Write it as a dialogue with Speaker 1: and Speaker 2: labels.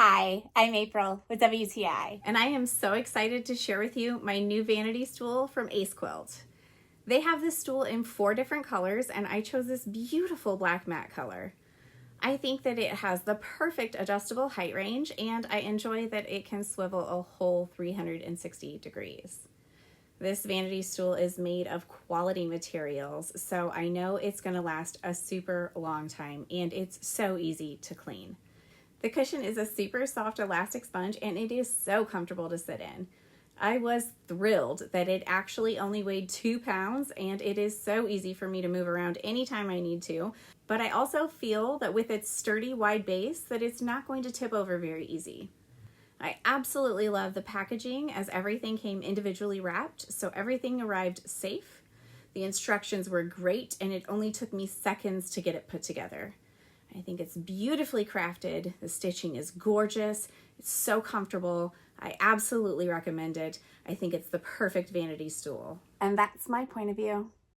Speaker 1: Hi, I'm April with WTI.
Speaker 2: And I am so excited to share with you my new vanity stool from ACEQLYT. They have this stool in 4 different colors, and I chose this beautiful black matte color. I think that it has the perfect adjustable height range, and I enjoy that it can swivel a whole 360 degrees. This vanity stool is made of quality materials, so I know it's going to last a super long time, and it's so easy to clean. The cushion is a super soft elastic sponge, and it is so comfortable to sit in. I was thrilled that it actually only weighed 2 pounds, and it is so easy for me to move around anytime I need to. But I also feel that with its sturdy wide base that it's not going to tip over very easy. I absolutely love the packaging as everything came individually wrapped, so everything arrived safe. The instructions were great, and it only took me seconds to get it put together. I think it's beautifully crafted. The stitching is gorgeous. It's so comfortable. I absolutely recommend it. I think it's the perfect vanity stool.
Speaker 1: And that's my point of view.